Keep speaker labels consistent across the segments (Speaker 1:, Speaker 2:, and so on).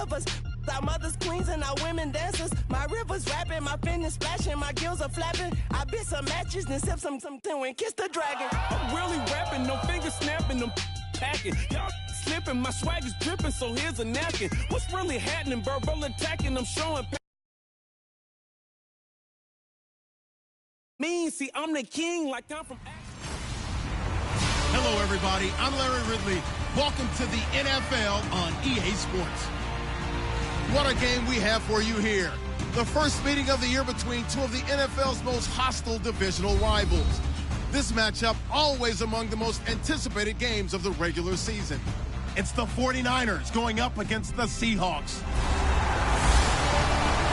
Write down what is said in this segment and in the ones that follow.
Speaker 1: of us. Our mothers, queens, and our women dancers. My rivers rapping, my finish splashing, my gills are flapping. I bit some matches, then sip some and kiss the dragon.
Speaker 2: I'm really rapping, no finger snapping, them packing. Y'all slipping, my swag is dripping, so here's a napkin. What's really happening? Verbal attacking, I'm showing. See, I'm the king, like I'm from.
Speaker 3: Hello, everybody. I'm Larry Ridley. Welcome to the NFL on EA Sports. What a game we have for you here. The first meeting of the year between two of the NFL's most hostile divisional rivals. This matchup always among the most anticipated games of the regular season. It's the 49ers going up against the Seahawks.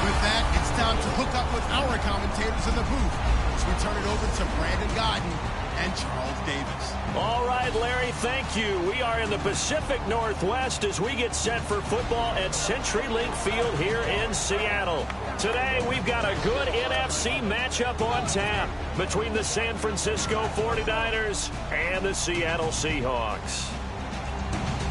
Speaker 3: With that, it's time to hook up with our commentators in the booth as we turn it over to Brandon Godden and Charles Davis.
Speaker 4: All right, Larry, thank you. We are in the Pacific Northwest as we get set for football at CenturyLink Field here in Seattle. Today, we've got a good NFC matchup on tap between the San Francisco 49ers and the Seattle Seahawks.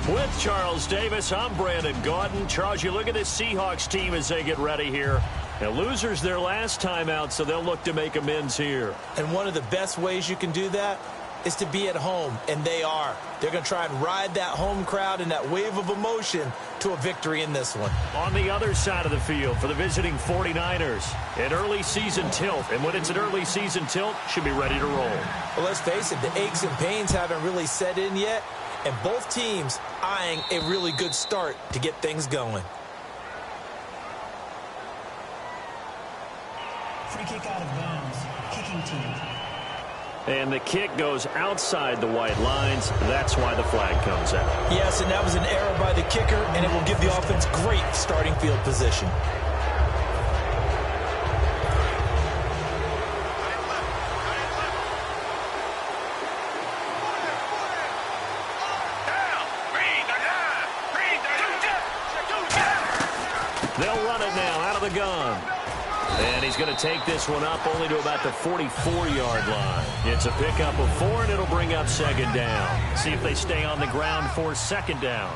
Speaker 4: With Charles Davis, I'm Brandon Gaudin. Charles, you look at this Seahawks team as they get ready here. Now, losers their last time out, so they'll look to make amends here.
Speaker 5: And one of the best ways you can do that is to be at home, and they are. They're going to try and ride that home crowd and that wave of emotion to a victory in this one.
Speaker 4: On the other side of the field for the visiting 49ers, an early season tilt. And when it's an early season tilt, should be ready to roll.
Speaker 5: Well, let's face it, the aches and pains haven't really set in yet, and both teams eyeing a really good start to get things going.
Speaker 6: Free kick out of bounds. Kicking team.
Speaker 4: And the kick goes outside the white lines. That's why the flag comes out.
Speaker 5: Yes, and that was an error by the kicker, and it will give the offense great starting field position.
Speaker 4: They'll run it now out of the gun. And he's going to take this one up only to about the 44-yard line. It's a pickup of 4, and it'll bring up second down. See if they stay on the ground for second down.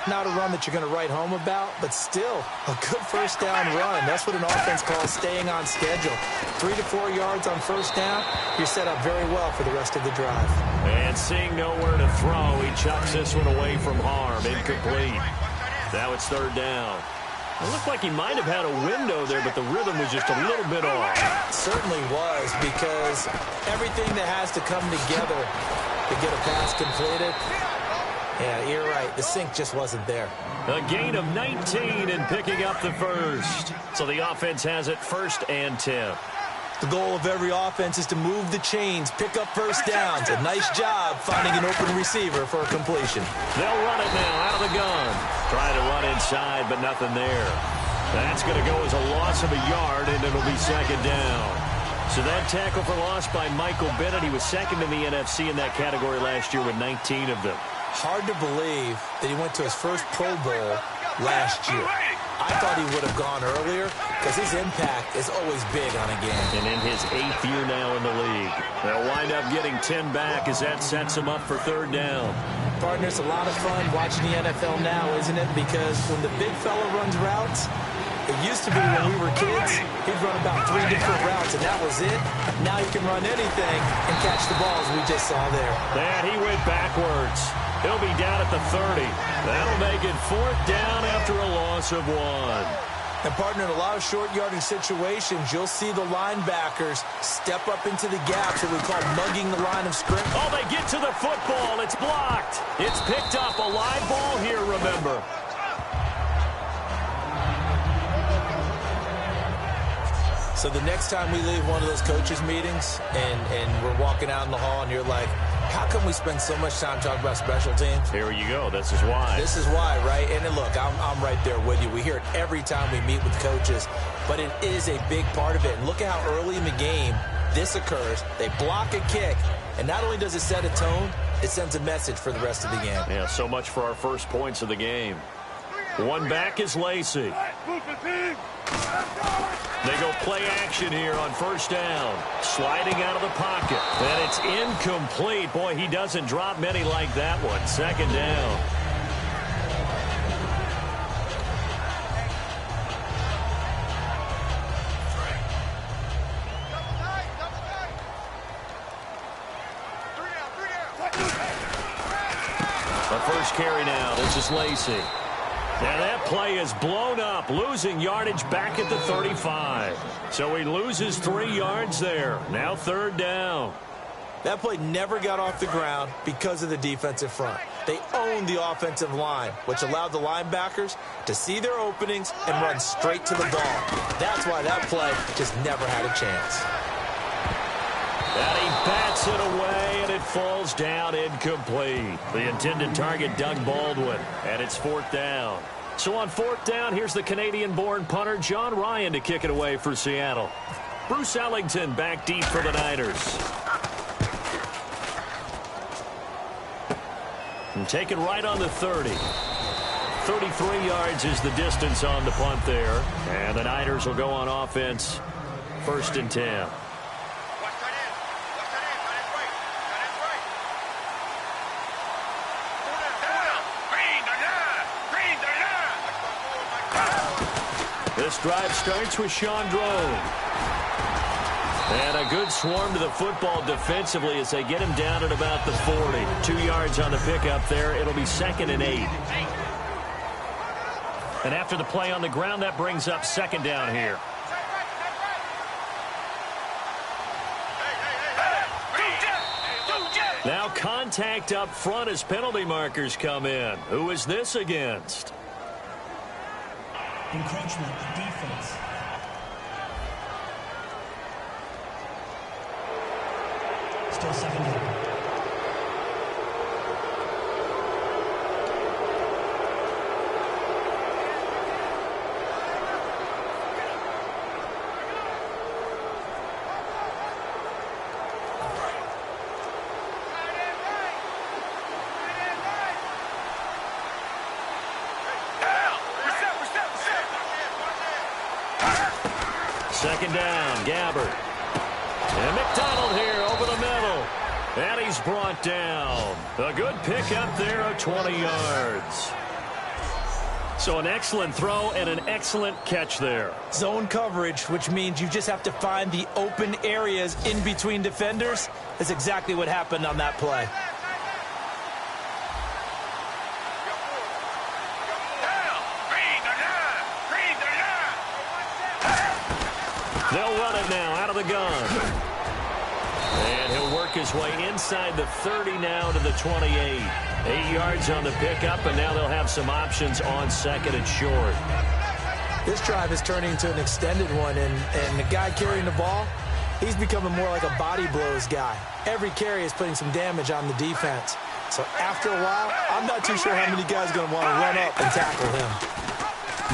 Speaker 5: Not a run that you're going to write home about, but still a good first down run. That's what an offense calls staying on schedule. 3 to 4 yards on first down, you're set up very well for the rest of the drive.
Speaker 4: And seeing nowhere to throw, he chucks this one away from harm. Incomplete. Now it's third down. It looked like he might have had a window there, but the rhythm was just a little bit off.
Speaker 5: It certainly was, because everything that has to come together to get a pass completed, yeah, you're right. The sink just wasn't there.
Speaker 4: A gain of 19 and picking up the first. So the offense has it 1st and 10.
Speaker 5: The goal of every offense is to move the chains, pick up first downs. A nice job finding an open receiver for a completion.
Speaker 4: They'll run it now out of the gun. Try to run inside, but nothing there. That's going to go as a loss of a yard, and it'll be second down. So that tackle for loss by Michael Bennett. He was second in the NFC in that category last year with 19 of them.
Speaker 5: Hard to believe that he went to his first Pro Bowl last year. I thought he would have gone earlier because his impact is always big on a game.
Speaker 4: And in his 8th year now in the league. They'll wind up getting 10 back as that sets him up for third down.
Speaker 5: Partner, it's a lot of fun watching the NFL now, isn't it? Because when the big fella runs routes, it used to be when we were kids, he'd run about 3 different routes, and that was it. Now he can run anything and catch the balls we just saw there.
Speaker 4: And he went backwards. He'll be down at the 30. That'll make it 4th down after a loss of 1.
Speaker 5: And, partner, in a lot of short yardage situations, you'll see the linebackers step up into the gaps, what we call mugging the line of scrimmage.
Speaker 4: Oh, they get to the football. It's blocked. It's picked up. A live ball here, remember.
Speaker 5: So the next time we leave one of those coaches' meetings and we're walking out in the hall and you're like, how come we spend so much time talking about special teams?
Speaker 4: Here you go. This is why.
Speaker 5: This is why, right? And look, I'm right there with you. We hear it every time we meet with coaches, but it is a big part of it. And look at how early in the game this occurs. They block a kick, and not only does it set a tone, it sends a message for the rest of the game.
Speaker 4: Yeah, so much for our first points of the game. One back is Lacey. They go play action here on first down. Sliding out of the pocket. And it's incomplete. Boy, he doesn't drop many like that one. Second down. carry now. This is Lacey. And that play is blown up, losing yardage back at the 35. So he loses 3 yards there. Now 3rd down.
Speaker 5: That play never got off the ground because of the defensive front. They owned the offensive line, which allowed the linebackers to see their openings and run straight to the ball. That's why that play just never had a chance.
Speaker 4: And he bats it away, and it falls down incomplete. The intended target, Doug Baldwin, and it's 4th down. So on 4th down, here's the Canadian-born punter, John Ryan, to kick it away for Seattle. Bruce Ellington back deep for the Niners. And take it right on the 30. 33 yards is the distance on the punt there. And the Niners will go on offense, 1st and 10. This drive starts with Sean Drone. And a good swarm to the football defensively as they get him down at about the 40. 2 yards on the pickup there. It'll be 2nd and 8. And after the play on the ground, that brings up 2nd down here. Now contact up front as penalty markers come in. Who is this against?
Speaker 6: Encroachment, defense. Still 2nd down.
Speaker 4: Second down, Gabbard. And McDonald here over the middle. And he's brought down. A good pickup there of 20 yards. So an excellent throw and an excellent catch there.
Speaker 5: Zone coverage, which means you just have to find the open areas in between defenders. That's exactly what happened on that play.
Speaker 4: They'll run it now out of the gun. And he'll work his way inside the 30 now to the 28. 8 yards on the pickup, and now they'll have some options on 2nd and short.
Speaker 5: This drive is turning into an extended one, and the guy carrying the ball, he's becoming more like a body blows guy. Every carry is putting some damage on the defense. So after a while, I'm not too sure how many guys are going to want to run up and tackle him.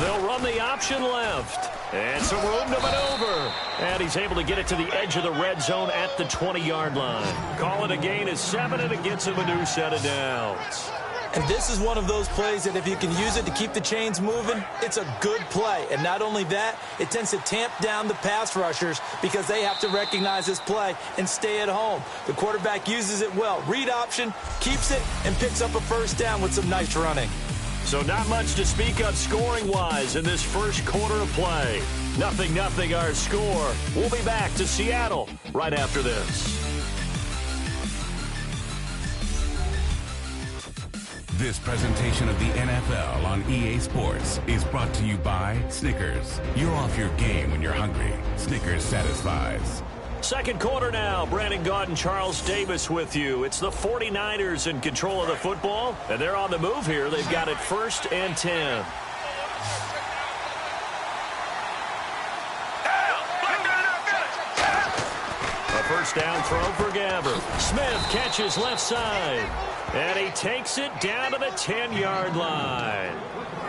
Speaker 4: They'll run the option left. And some room to maneuver. And he's able to get it to the edge of the red zone at the 20-yard line. Call it a gain of 7, and it gets him a new set of downs.
Speaker 5: And this is one of those plays that if you can use it to keep the chains moving, it's a good play. And not only that, it tends to tamp down the pass rushers because they have to recognize this play and stay at home. The quarterback uses it well. Read option, keeps it, and picks up a 1st down with some nice running.
Speaker 4: So not much to speak of scoring-wise in this first quarter of play. 0-0 our score. We'll be back to Seattle right after this.
Speaker 7: This presentation of the NFL on EA Sports is brought to you by Snickers. You're off your game when you're hungry. Snickers satisfies.
Speaker 4: Second quarter now. Brandon Gaudin and Charles Davis with you. It's the 49ers in control of the football, and they're on the move here. They've got it 1st and 10. A 1st down throw for Gabbard. Smith catches left side, and he takes it down to the 10-yard line.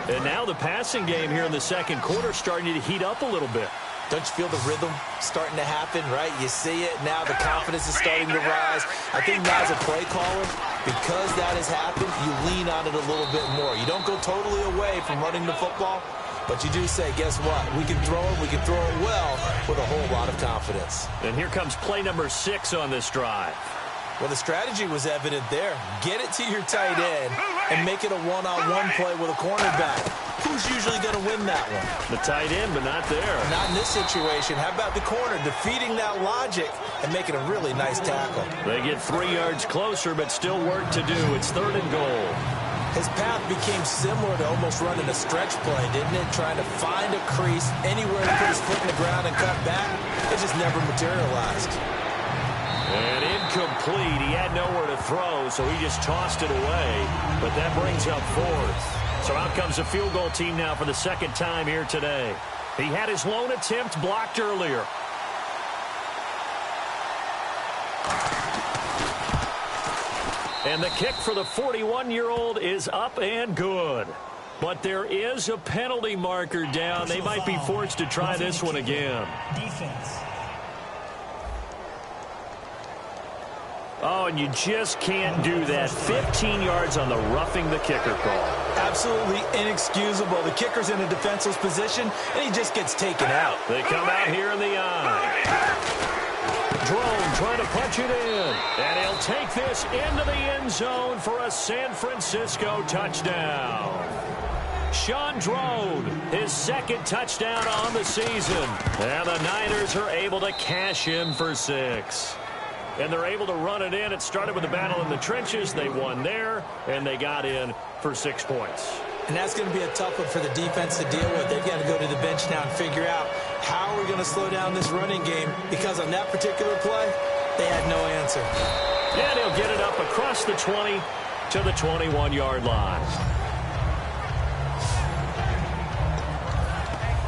Speaker 4: And now the passing game here in the second quarter starting to heat up a little bit.
Speaker 5: Don't you feel the rhythm starting to happen, right? You see it now. The confidence is starting to rise. I think now as a play caller, because that has happened, you lean on it a little bit more. You don't go totally away from running the football, but you do say, guess what? We can throw it. We can throw it well with a whole lot of confidence.
Speaker 4: And here comes play number 6 on this drive.
Speaker 5: Well, the strategy was evident there. Get it to your tight end and make it a one-on-one play with a cornerback. Who's usually going to win that one?
Speaker 4: The tight end, but not there.
Speaker 5: Not in this situation. How about the corner defeating that logic and making a really nice tackle?
Speaker 4: They get 3 yards closer, but still work to do. It's 3rd and goal.
Speaker 5: His path became similar to almost running a stretch play, didn't it? Trying to find a crease anywhere to put his foot in the ground and cut back. It just never materialized.
Speaker 4: And incomplete. He had nowhere to throw, so he just tossed it away. But that brings up fourth. So out comes a field goal team now for the second time here today. He had his lone attempt blocked earlier. And the kick for the 41-year-old is up and good. But there is a penalty marker down. They might be forced to try this one again.
Speaker 6: Defense.
Speaker 4: Oh, and you just can't do that. 15 yards on the roughing the kicker call.
Speaker 5: Absolutely inexcusable. The kicker's in a defenseless position, and he just gets taken out.
Speaker 4: They come out here in the eye. Drone trying to punch it in. And he'll take this into the end zone for a San Francisco touchdown. Sean Drone, his second touchdown on the season. And the Niners are able to cash in for 6. And they're able to run it in. It started with a battle in the trenches. They won there, and they got in for 6 points.
Speaker 5: And that's going to be a tough one for the defense to deal with. They've got to go to the bench now and figure out how we're going to slow down this running game, because on that particular play, they had no answer.
Speaker 4: And he'll get it up across the 20 to the 21-yard line.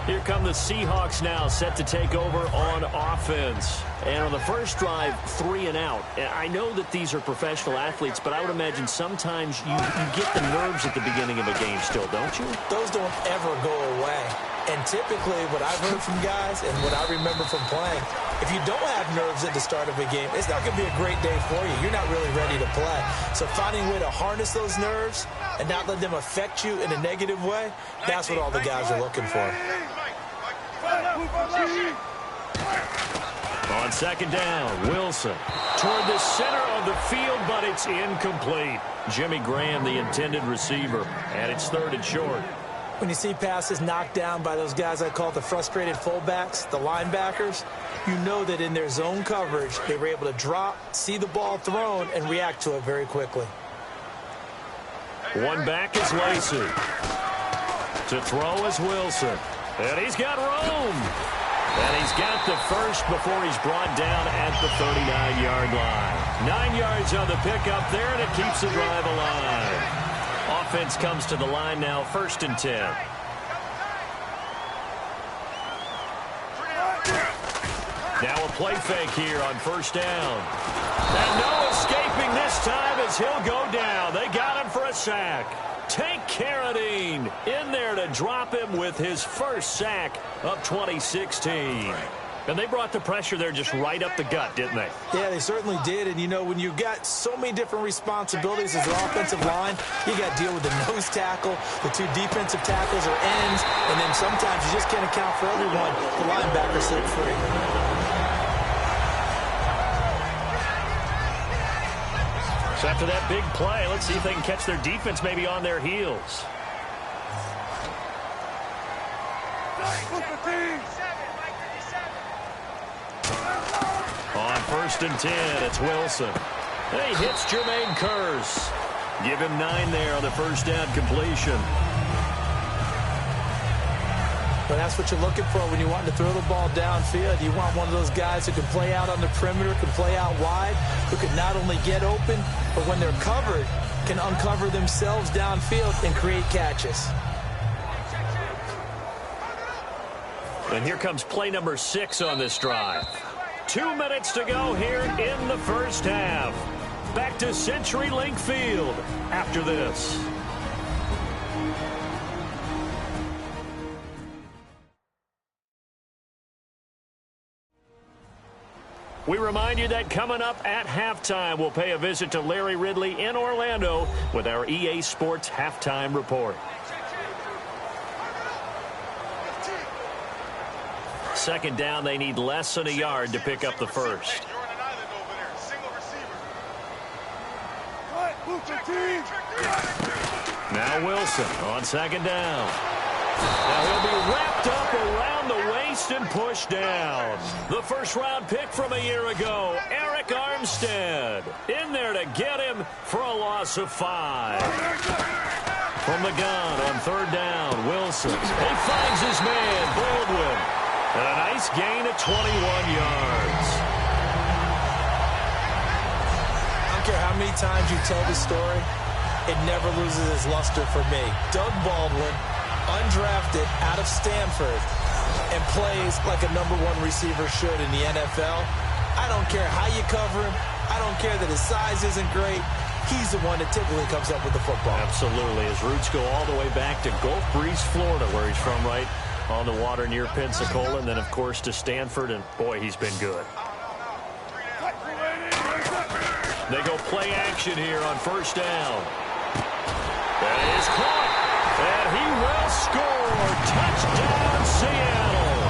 Speaker 4: Here come the Seahawks now, set to take over on offense. And on the first drive, 3 and out. And I know that these are professional athletes, but I would imagine sometimes you get the nerves at the beginning of a game still, don't you?
Speaker 5: Those don't ever go away. And typically what I've heard from guys and what I remember from playing, if you don't have nerves at the start of a game, it's not going to be a great day for you. You're not really ready to play. So finding a way to harness those nerves and not let them affect you in a negative way, that's what all the guys are looking for.
Speaker 4: On second down, Wilson toward the center of the field, but it's incomplete. Jimmy Graham, the intended receiver, and it's 3rd and short.
Speaker 5: When you see passes knocked down by those guys I call the frustrated fullbacks, the linebackers, you know that in their zone coverage, they were able to drop, see the ball thrown, and react to it very quickly.
Speaker 4: One back is Lacey. To throw is Wilson. And he's got room. And he's got the first before he's brought down at the 39-yard line. 9 yards on the pickup there, and it keeps the drive alive. Offense comes to the line now, 1st and 10. Now a play fake here on 1st down. And no escaping this time as he'll go down. They got him for a sack. Tank Carradine in there to drop him with his first sack of 2016. And they brought the pressure there just right up the gut, didn't they?
Speaker 5: Yeah, they certainly did. And, you know, when you've got so many different responsibilities as an offensive line, you got to deal with the nose tackle, the 2 defensive tackles or ends, and then sometimes you just can't account for everyone. The linebacker slip free.
Speaker 4: So after that big play, let's see if they can catch their defense maybe on their heels. On 1st and 10, it's Wilson. And he hits Jermaine Kearse. Give him 9 there on the 1st down completion.
Speaker 5: But that's what you're looking for when you want to throw the ball downfield. You want one of those guys who can play out on the perimeter, can play out wide, who can not only get open, but when they're covered, can uncover themselves downfield and create catches.
Speaker 4: And here comes play number 6 on this drive. 2 minutes to go here in the first half. Back to CenturyLink Field after this. We remind you that coming up at halftime, we'll pay a visit to Larry Ridley in Orlando with our EA Sports Halftime Report. Second down, they need less than a yard to pick up the first. Now Wilson on second down. Now he'll be wrapped up around the waist and pushed down. The first-round pick from a year ago, Eric Armstead, in there to get him for a loss of 5. From the gun on third down, Wilson. He finds his man, Baldwin. And a nice gain of 21 yards.
Speaker 5: I don't care how many times you tell the story, it never loses its luster for me. Doug Baldwin, undrafted out of Stanford, and plays like a #1 receiver should in the NFL. I don't care how you cover him. I don't care that his size isn't great. He's the one that typically comes up with the football.
Speaker 4: Absolutely. His roots go all the way back to Gulf Breeze, Florida, where he's from, right on the water near Pensacola, and then, of course, to Stanford, and, boy, he's been good. They go play action here on first down. That is caught, and he will score. Touchdown, Seattle.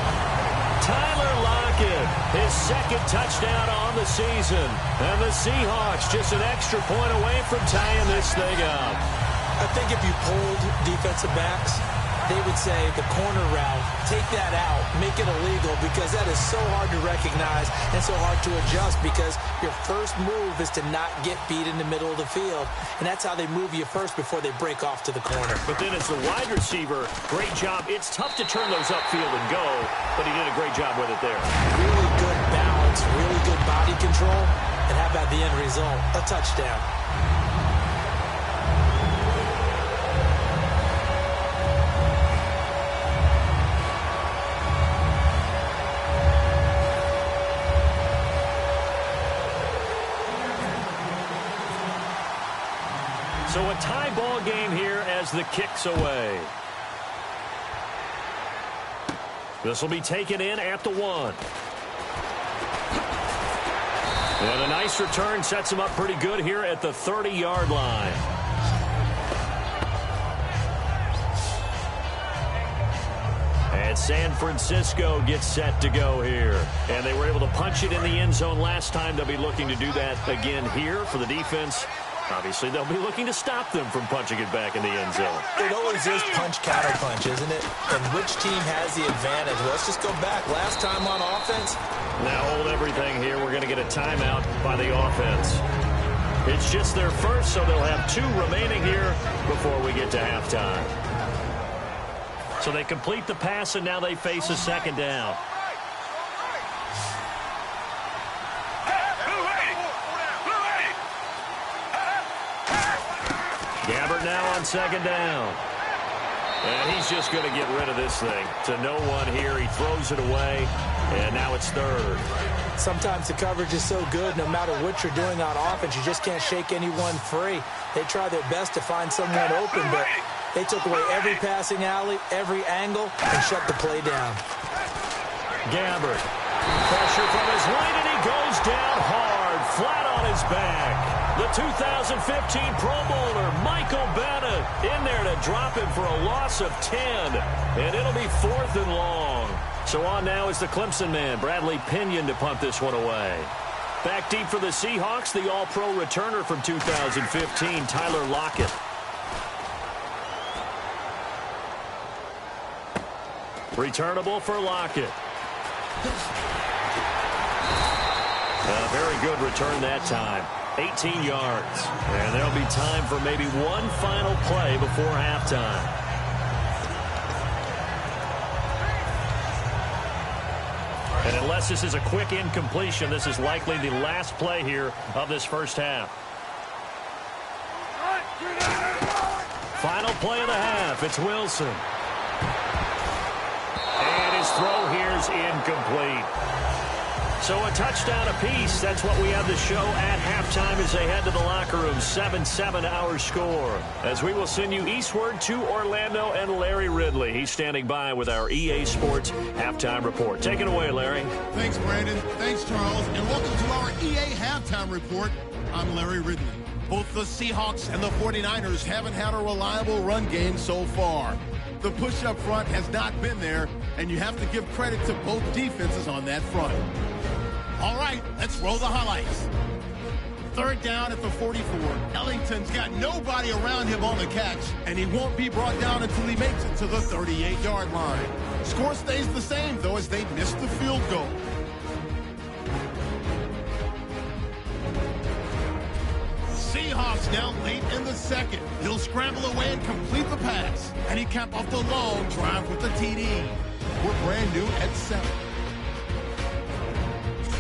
Speaker 4: Tyler Lockett, his second touchdown on the season. And the Seahawks just an extra point away from tying this thing up.
Speaker 5: I think if you polled defensive backs, they would say the corner route, take that out, make it illegal, because that is so hard to recognize and so hard to adjust, because your first move is to not get beat in the middle of the field, and that's how they move you first before they break off to the corner.
Speaker 4: But then as the wide receiver, great job. It's tough to turn those upfield and go, but he did a great job with it there.
Speaker 5: Really good balance, really good body control, and how about the end result? A touchdown.
Speaker 4: So a tie ball game here as the kick's away. This will be taken in at the 1. And a nice return sets him up pretty good here at the 30-yard line. And San Francisco gets set to go here. And they were able to punch it in the end zone last time. They'll be looking to do that again here for the defense. Obviously, they'll be looking to stop them from punching it back in the end zone.
Speaker 5: It always is punch-counter-punch, isn't it? And which team has the advantage? Well, let's just go back. Last time on offense.
Speaker 4: Now hold everything here. We're going to get a timeout by the offense. It's just their first, so they'll have 2 remaining here before we get to halftime. So they complete the pass, and now they face a second down. Gabbert now on second down. And he's just going to get rid of this thing. To no one here. He throws it away. And now it's third.
Speaker 5: Sometimes the coverage is so good, no matter what you're doing on offense, you just can't shake anyone free. They try their best to find someone open, but they took away every passing alley, every angle, and shut the play down.
Speaker 4: Gabbert. Pressure from his right, and he goes down hard, flat on his back. The 2015 Pro Bowler, Michael Bennett, in there to drop him for a loss of 10. And it'll be 4th and long. So on now is the Clemson man, Bradley Pinion, to punt this one away. Back deep for the Seahawks, the All-Pro returner from 2015, Tyler Lockett. Returnable for Lockett. A very good return that time. 18 yards. And there'll be time for maybe one final play before halftime. And unless this is a quick incompletion, this is likely the last play here of this first half. Final play of the half. It's Wilson. And his throw here is incomplete. So a touchdown apiece. That's what we have the show at halftime as they head to the locker room. 7-7 our score. As we will send you eastward to Orlando and Larry Ridley. He's standing by with our EA Sports halftime report. Take it away, Larry.
Speaker 3: Thanks, Brandon. Thanks, Charles. And welcome to our EA halftime report. I'm Larry Ridley. Both the Seahawks and the 49ers haven't had a reliable run game so far. The push up front has not been there, and you have to give credit to both defenses on that front. All right, let's roll the highlights. Third down at the 44. Ellington's got nobody around him on the catch, and he won't be brought down until he makes it to the 38-yard line. Score stays the same, though, as they miss the field goal. Seahawks now late in the second. He'll scramble away and complete the pass. And he capped off the long drive with the TD. We're brand new at 7.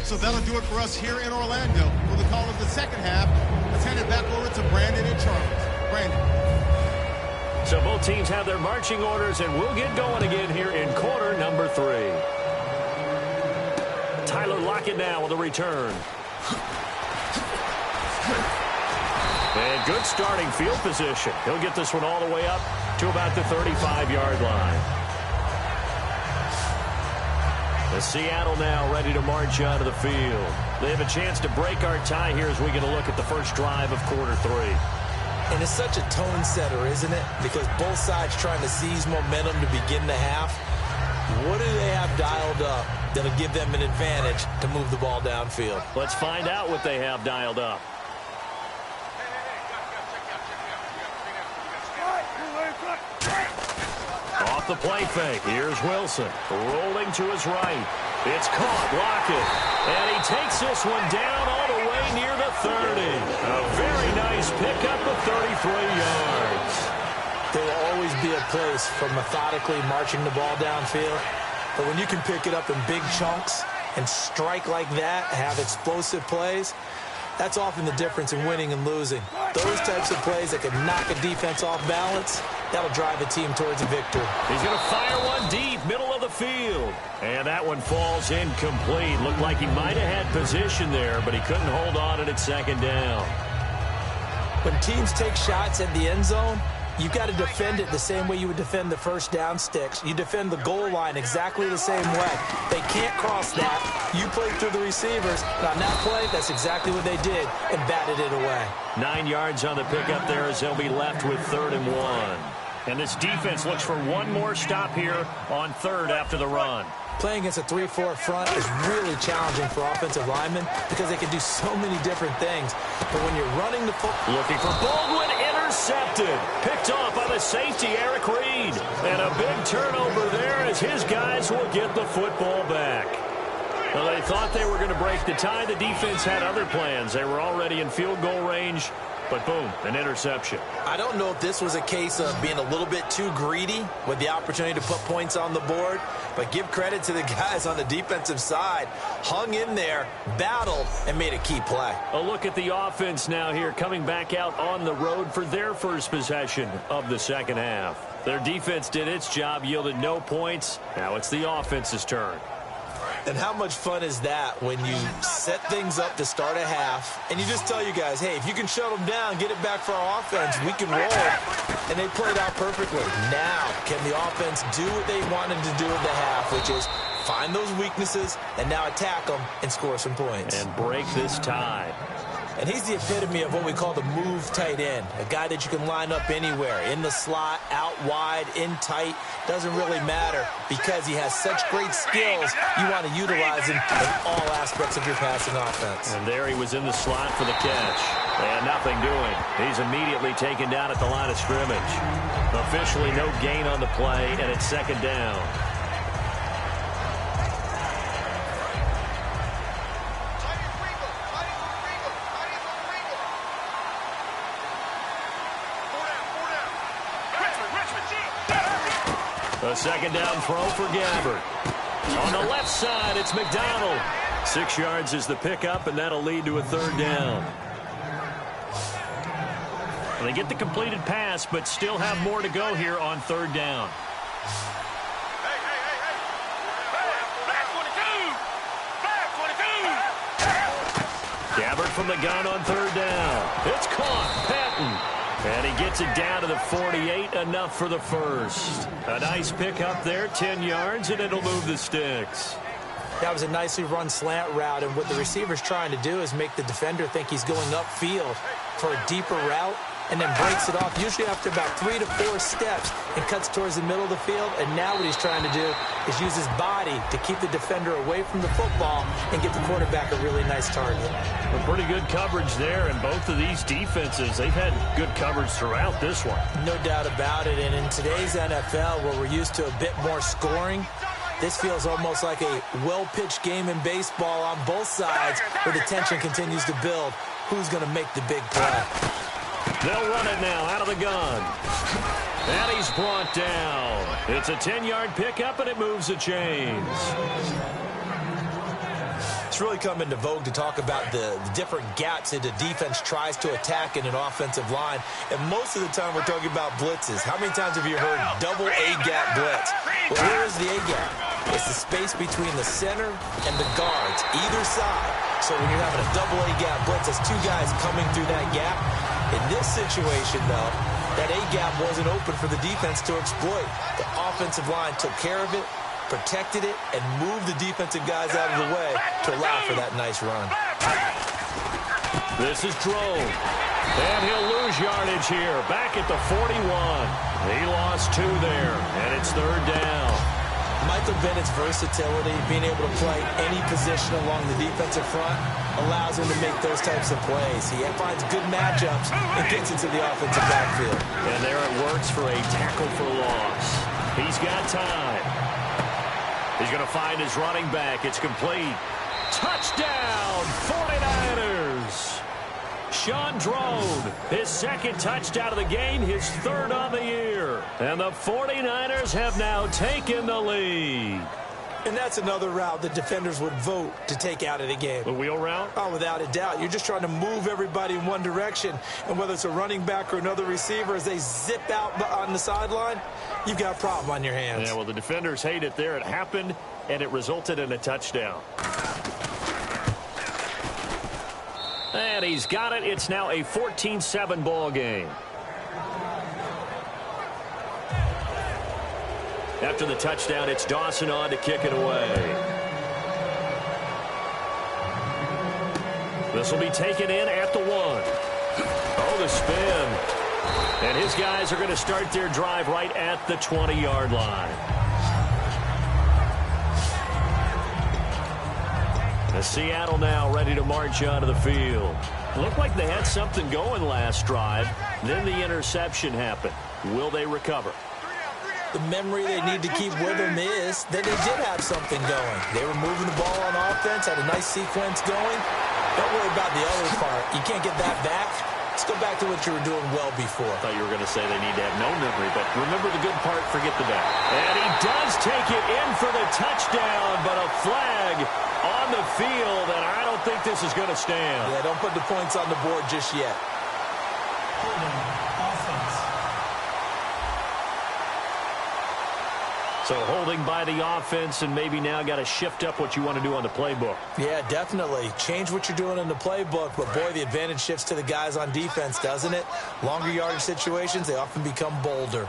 Speaker 3: So that'll do it for us here in Orlando. For the call of the second half, let's hand it back over to Brandon and Charles. Brandon.
Speaker 4: So both teams have their marching orders, and we'll get going again here in quarter number 3. Tyler Lockett now with a return. And good starting field position. He'll get this one all the way up to about the 35-yard line. The Seattle now ready to march out of the field. They have a chance to break our tie here as we get a look at the first drive of quarter 3.
Speaker 5: And it's such a tone setter, isn't it? Because both sides trying to seize momentum to begin the half. What do they have dialed up that'll give them an advantage to move the ball downfield?
Speaker 4: Let's find out what they have dialed up. Off the play fake. Here's Wilson. Rolling to his right. It's caught. Lockett. And he takes this one down all the way near the 30. A very nice pickup of 33 yards.
Speaker 5: There will always be a place for methodically marching the ball downfield. But when you can pick it up in big chunks and strike like that, have explosive plays, that's often the difference in winning and losing. Those types of plays that can knock a defense off balance, that'll drive a team towards a victory.
Speaker 4: He's going to fire one deep, middle of the field. And that one falls incomplete. Looked like he might have had position there, but he couldn't hold on at second down.
Speaker 5: When teams take shots at the end zone, you've got to defend it the same way you would defend the first down sticks. You defend the goal line exactly the same way. They can't cross that. You play through the receivers. And on that play, that's exactly what they did and batted it away.
Speaker 4: 9 yards on the pickup there as they'll be left with 3rd and 1. And this defense looks for one more stop here on 3rd after the run.
Speaker 5: Playing against a 3-4 front is really challenging for offensive linemen because they can do so many different things. But when you're running the football...
Speaker 4: Looking for Baldwin, intercepted. Picked off by the safety, Eric Reed. And a big turnover there as his guys will get the football back. Well, they thought they were going to break the tie. The defense had other plans. They were already in field goal range. But boom, an interception.
Speaker 5: I don't know if this was a case of being a little bit too greedy with the opportunity to put points on the board, but give credit to the guys on the defensive side. Hung in there, battled, and made a key play.
Speaker 4: A look at the offense now here, coming back out on the road for their first possession of the second half. Their defense did its job, yielded no points. Now it's the offense's turn.
Speaker 5: And how much fun is that when you set things up to start a half and you just tell you guys, hey, if you can shut them down, get it back for our offense, we can roll. And they played out perfectly. Now, can the offense do what they wanted to do in the half, which is find those weaknesses and now attack them and score some points.
Speaker 4: And break this tie.
Speaker 5: And he's the epitome of what we call the move tight end, a guy that you can line up anywhere, in the slot, out wide, in tight, doesn't really matter because he has such great skills. You want to utilize him in all aspects of your passing offense.
Speaker 4: And there he was in the slot for the catch. And nothing doing. He's immediately taken down at the line of scrimmage. Officially no gain on the play, and it's 2nd down. A 2nd down throw for Gabbert. On the left side, it's McDonald. 6 yards is the pickup, and that'll lead to a 3rd down. They get the completed pass, but still have more to go here on 3rd down. Gabbert from the gun on 3rd down. It's caught. Patton. And he gets it down to the 48, enough for the first. A nice pickup there, 10 yards, and it'll move the sticks.
Speaker 5: That was a nicely run slant route, and what the receiver's trying to do is make the defender think he's going upfield for a deeper route, and then breaks it off, usually after about 3 to 4 steps, and cuts towards the middle of the field. And now what he's trying to do is use his body to keep the defender away from the football and get the quarterback a really nice target.
Speaker 4: Well, pretty good coverage there, and both of these defenses, they've had good coverage throughout this one.
Speaker 5: No doubt about it, and in today's NFL, where we're used to a bit more scoring, this feels almost like a well-pitched game in baseball on both sides, where the tension continues to build. Who's going to make the big play?
Speaker 4: They'll run it now out of the gun. And he's brought down. It's a 10-yard pickup, and it moves the chains.
Speaker 5: It's really come into vogue to talk about the different gaps that the defense tries to attack in an offensive line. And most of the time we're talking about blitzes. How many times have you heard double A-gap blitz? Well, where is the A-gap? It's the space between the center and the guards, either side. So when you're having a double A-gap blitz, that's two guys coming through that gap. In this situation, though, that A-gap wasn't open for the defense to exploit. The offensive line took care of it, protected it, and moved the defensive guys out of the way to allow for that nice run.
Speaker 4: This is Drone. And he'll lose yardage here. Back at the 41. He lost 2 there, and it's 3rd down.
Speaker 5: Michael Bennett's versatility, being able to play any position along the defensive front, allows him to make those types of plays. He finds good matchups and gets into the offensive backfield.
Speaker 4: And there it works for a tackle for loss. He's got time. He's going to find his running back. It's complete. Touchdown, 49ers. Sean Drone, his 2nd touchdown of the game, his 3rd on the year. And the 49ers have now taken the lead.
Speaker 5: And that's another route that defenders would vote to take out of the game.
Speaker 4: The wheel route?
Speaker 5: Oh, without a doubt. You're just trying to move everybody in one direction. And whether it's a running back or another receiver, as they zip out on the sideline, you've got a problem on your hands.
Speaker 4: Yeah, well, the defenders hate it there. It happened, and it resulted in a touchdown. And he's got it. It's now a 14-7 ball game. After the touchdown, it's Dawson on to kick it away. This will be taken in at the 1. Oh, the spin. And his guys are going to start their drive right at the 20-yard line. The Seattle now ready to march onto the field. Looked like they had something going last drive. Then the interception happened. Will they recover?
Speaker 5: The memory they need to keep with them is that they did have something going. They were moving the ball on offense, had a nice sequence going. Don't worry about the other part. You can't get that back. Let's go back to what you were doing well before.
Speaker 4: I thought you were going to say they need to have no memory, but remember the good part, forget the bad. And he does take it in for the touchdown, but a flag on the field, and I don't think this is going to stand.
Speaker 5: Yeah, don't put the points on the board just yet.
Speaker 4: So holding by the offense, and maybe now got to shift up what you want to do on the playbook.
Speaker 5: Yeah, definitely. Change what you're doing in the playbook, but boy, the advantage shifts to the guys on defense, doesn't it? Longer yardage situations, they often become bolder.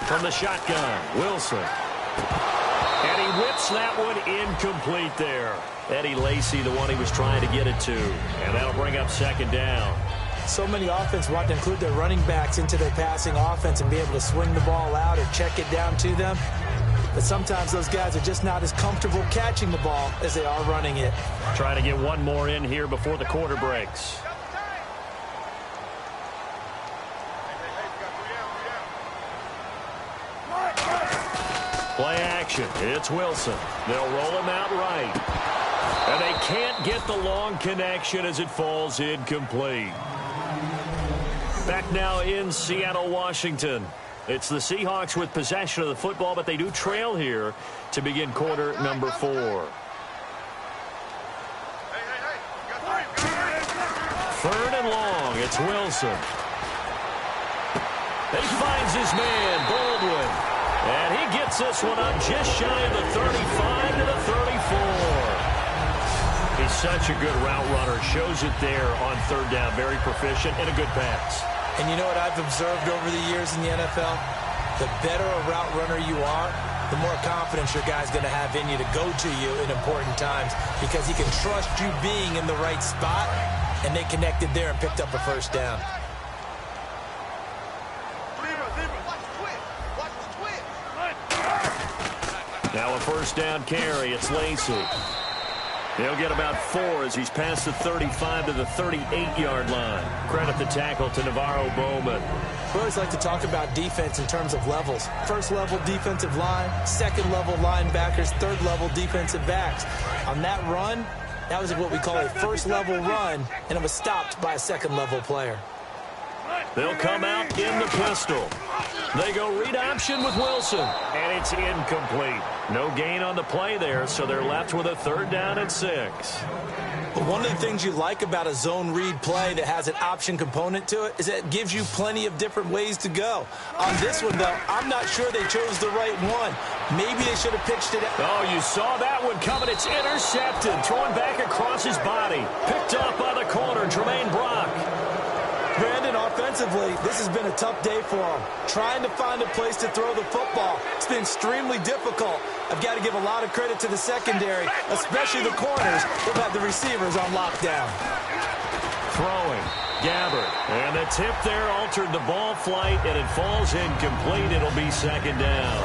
Speaker 4: From the shotgun, Wilson. And he whips that one incomplete there. Eddie Lacy, the one he was trying to get it to. And that'll bring up 2nd down.
Speaker 5: So many offense want to include their running backs into their passing offense and be able to swing the ball out or check it down to them. But sometimes those guys are just not as comfortable catching the ball as they are running it.
Speaker 4: Trying to get one more in here before the quarter breaks. Play action. It's Wilson. They'll roll him out right. And they can't get the long connection as it falls incomplete. Back now in Seattle, Washington. It's the Seahawks with possession of the football, but they do trail here to begin quarter number 4. 3rd and long. It's Wilson. He finds his man, Baldwin. And he gets this one up just shy of the 35 to the 34. He's such a good route runner. Shows it there on 3rd down. Very proficient and a good pass.
Speaker 5: And you know what I've observed over the years in the NFL? The better a route runner you are, the more confidence your guy's going to have in you to go to you in important times because he can trust you being in the right spot, and they connected there and picked up a 1st down.
Speaker 4: Now a 1st down carry. It's Lacy. He'll get about 4 as he's past the 35 to the 38-yard line. Credit the tackle to Navarro Bowman.
Speaker 5: We always like to talk about defense in terms of levels. 1st level defensive line, 2nd level linebackers, 3rd level defensive backs. On that run, That was what we call a first-level run, and it was stopped by a second-level player.
Speaker 4: They'll come out in the pistol. They go read option with Wilson, and it's incomplete. No gain on the play there, so they're left with a 3rd down and 6.
Speaker 5: But one of the things you like about a zone read play that has an option component to it is that it gives you plenty of different ways to go. On this one, though, I'm not sure they chose the right one. Maybe they should have pitched it out.
Speaker 4: Oh, you saw that one coming. It's intercepted. Throwing back across his body. Picked up by the corner, Jermaine Brock.
Speaker 5: Brandon, offensively, this has been a tough day for him. Trying to find a place to throw the football. It's been extremely difficult. I've got to give a lot of credit to the secondary, especially the corners who've had the receivers on lockdown.
Speaker 4: Throwing. Gabbert. And the tip there altered the ball flight, and it falls incomplete. It'll be 2nd down.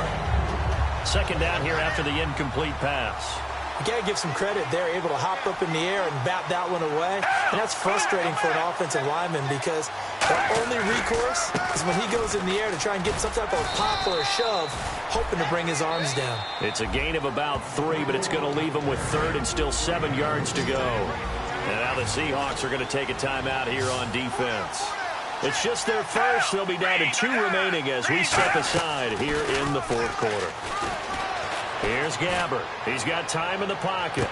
Speaker 4: 2nd down here after the incomplete pass.
Speaker 5: You got to give some credit. They're able to hop up in the air and bat that one away. And that's frustrating for an offensive lineman because their only recourse is when he goes in the air to try and get some type of pop or a shove, hoping to bring his arms down.
Speaker 4: It's a gain of about 3, but it's going to leave him with 3rd and still 7 yards to go. And now the Seahawks are going to take a timeout here on defense. It's just their first. They'll be down to 2 remaining as we step aside here in the 4th quarter. Here's Gabbert. He's got time in the pocket.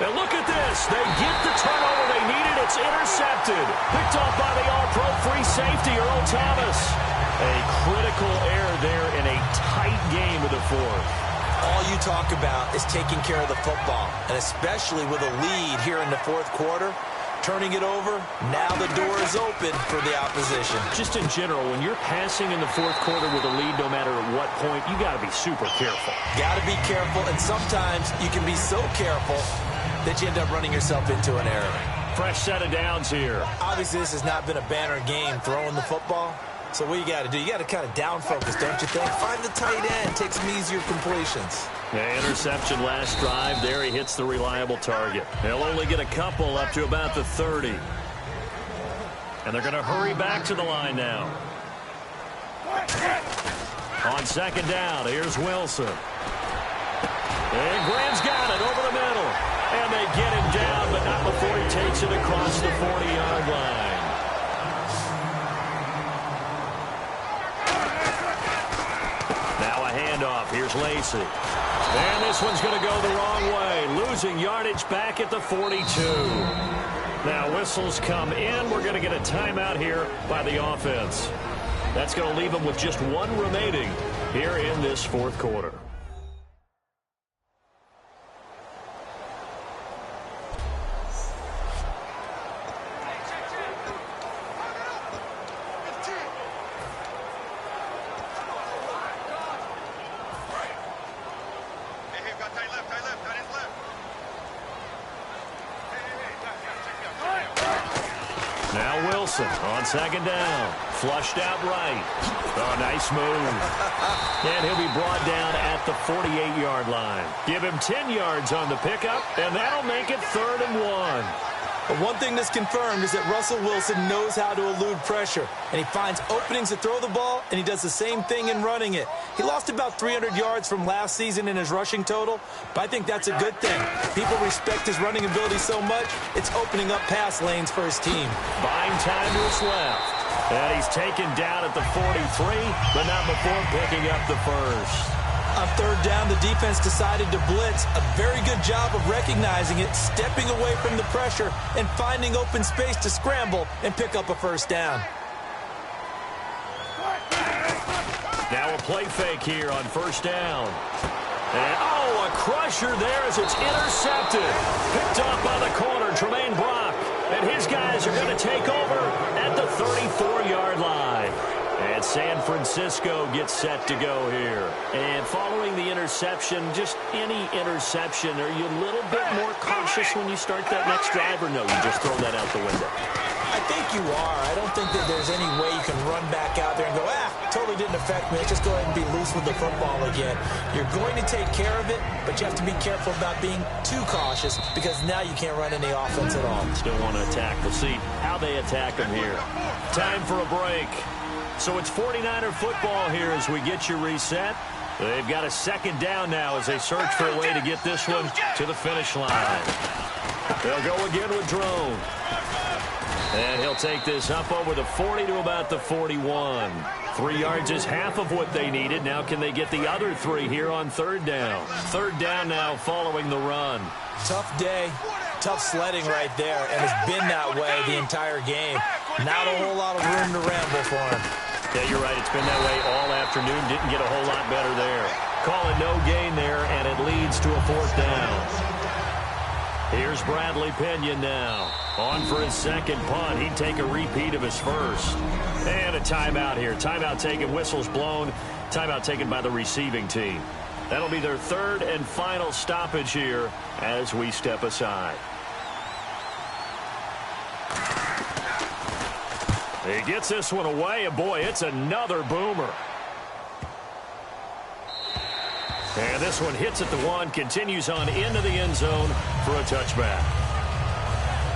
Speaker 4: And look at this. They get the turnover they needed. It's intercepted. Picked off by the all-pro free safety, Earl Thomas. A critical error there in a tight game of the 4th.
Speaker 5: All you talk about is taking care of the football, and especially with a lead here in the 4th quarter. Turning it over, now the door is open for the opposition.
Speaker 4: Just in general, when you're passing in the 4th quarter with a lead, no matter at what point, you got to be super careful.
Speaker 5: Got to be careful, and sometimes you can be so careful that you end up running yourself into an error.
Speaker 4: Fresh set of downs here.
Speaker 5: Obviously, this has not been a banner game throwing the football. So what you got to do, you got to kind of down focus, don't you think? Find the tight end, take some easier completions.
Speaker 4: Yeah, interception last drive. There he hits the reliable target. They'll only get a couple up to about the 30. And they're going to hurry back to the line now. On 2nd down, here's Wilson. And Graham's got it over the middle. And they get him down, but not before he takes it across the 40-yard line. Now a handoff. Here's Lacey. And this one's going to go the wrong way. Losing yardage back at the 42. Now whistles come in. We're going to get a timeout here by the offense. That's going to leave them with just 1 remaining here in this 4th quarter. On 2nd down, flushed out right. Oh, nice move. And he'll be brought down at the 48-yard line. Give him 10 yards on the pickup, and that'll make it 3rd and 1.
Speaker 5: But one thing that's confirmed is that Russell Wilson knows how to elude pressure, and he finds openings to throw the ball, and he does the same thing in running it. He lost about 300 yards from last season in his rushing total, but I think that's a good thing. People respect his running ability so much, it's opening up pass lanes for his team.
Speaker 4: Buying time to his left. And he's taken down at the 43, but not before picking up the first.
Speaker 5: On 3rd down, the defense decided to blitz. A very good job of recognizing it, stepping away from the pressure, and finding open space to scramble and pick up a 1st down.
Speaker 4: Now a play fake here on 1st down. And, oh, a crusher there as it's intercepted. Picked off by the corner, Jermaine Brock. And his guys are going to take over at the 34-yard line. And San Francisco gets set to go here. And following the interception, just any interception, are you a little bit more cautious when you start that next drive, or no, you just throw that out the window?
Speaker 5: I think you are. I don't think that there's any way you can run back out there and go, totally didn't affect me. Let's just go ahead and be loose with the football again. You're going to take care of it, but you have to be careful about being too cautious because now you can't run any offense at all.
Speaker 4: Still want to attack. We'll see how they attack them here. Time for a break. So it's 49er football here as we get you reset. They've got a 2nd down now as they search for a way to get this one to the finish line. They'll go again with Drone. And he'll take this up over the 40 to about the 41. 3 yards is half of what they needed. Now can they get the other 3 here on third down? Third down now following the run.
Speaker 5: Tough day, tough sledding right there, and it's been that way the entire game. Not a whole lot of room to ramble for him.
Speaker 4: Yeah, you're right. It's been that way all afternoon. Didn't get a whole lot better there. Call it no gain there, and it leads to a 4th down. Here's Bradley Pinion now. On for his second punt. He'd take a repeat of his first. And a timeout here. Timeout taken, whistles blown. Timeout taken by the receiving team. That'll be their 3rd and final stoppage here as we step aside. He gets this one away, and boy, it's another boomer. And this one hits at the 1, continues on into the end zone for a touchback.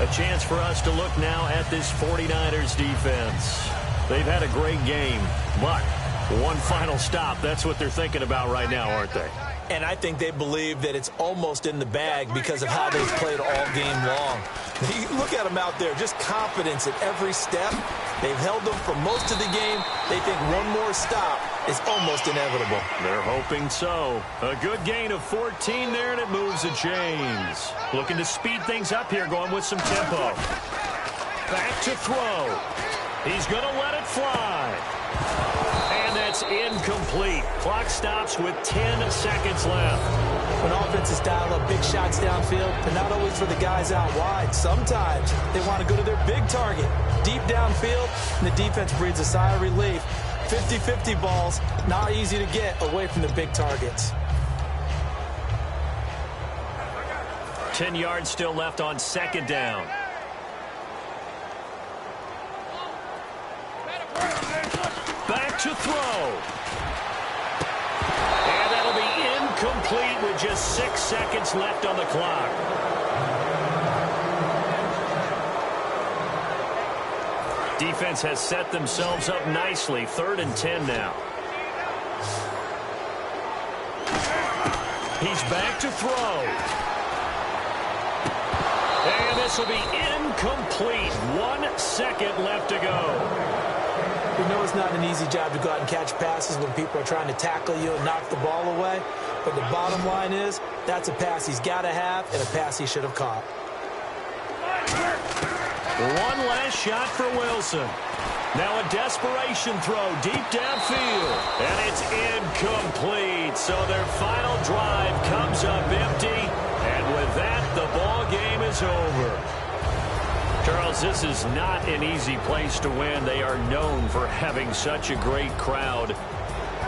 Speaker 4: A chance for us to look now at this 49ers defense. They've had a great game, but one final stop, that's what they're thinking about right now, aren't they?
Speaker 5: And I think they believe that it's almost in the bag because of how they've played all game long. Look at them out there, just confidence at every step. They've held them for most of the game. They think one more stop is almost inevitable.
Speaker 4: They're hoping so. A good gain of 14 there, and it moves the chains. Looking to speed things up here, going with some tempo. Back to throw. He's going to let it fly. And that's incomplete. Clock stops with 10 seconds left.
Speaker 5: When offenses dial up big shots downfield, they're not always for the guys out wide. Sometimes they want to go to their big target, deep downfield, and the defense breathes a sigh of relief. 50-50 balls, not easy to get away from the big targets.
Speaker 4: 10 yards still left on second down. Back to throw. And that'll be incomplete with just 6 seconds left on the clock. Defense has set themselves up nicely. 3rd and 10 now. He's back to throw. And this will be incomplete. 1 second left to go.
Speaker 5: We know it's not an easy job to go out and catch passes when people are trying to tackle you and knock the ball away. But the bottom line is, that's a pass he's got to have and a pass he should have caught.
Speaker 4: One last shot for Wilson. Now a desperation throw deep downfield. And it's incomplete. So their final drive comes up empty. And with that, the ball game is over. Charles, this is not an easy place to win. They are known for having such a great crowd.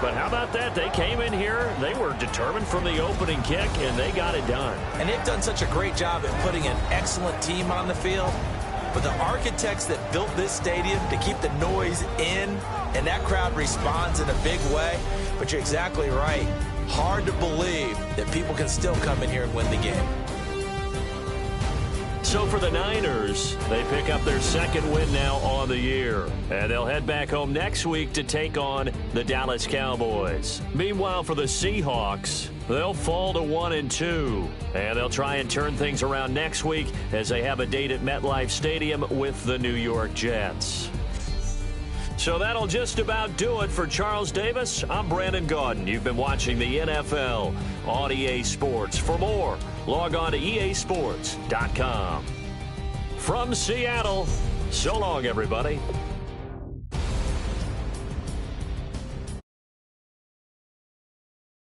Speaker 4: But how about that? They came in here, they were determined from the opening kick, and they got it done.
Speaker 5: And they've done such a great job at putting an excellent team on the field. But the architects that built this stadium to keep the noise in, and that crowd responds in a big way. But you're exactly right. Hard to believe that people can still come in here and win the game.
Speaker 4: So for the Niners, they pick up their 2nd win now on the year. And they'll head back home next week to take on the Dallas Cowboys. Meanwhile, for the Seahawks, they'll fall to 1-2. And they'll try and turn things around next week as they have a date at MetLife Stadium with the New York Jets. So that'll just about do it for Charles Davis. I'm Brandon Gaudin. You've been watching the NFL on EA Sports. For more, log on to easports.com. From Seattle, so long, everybody.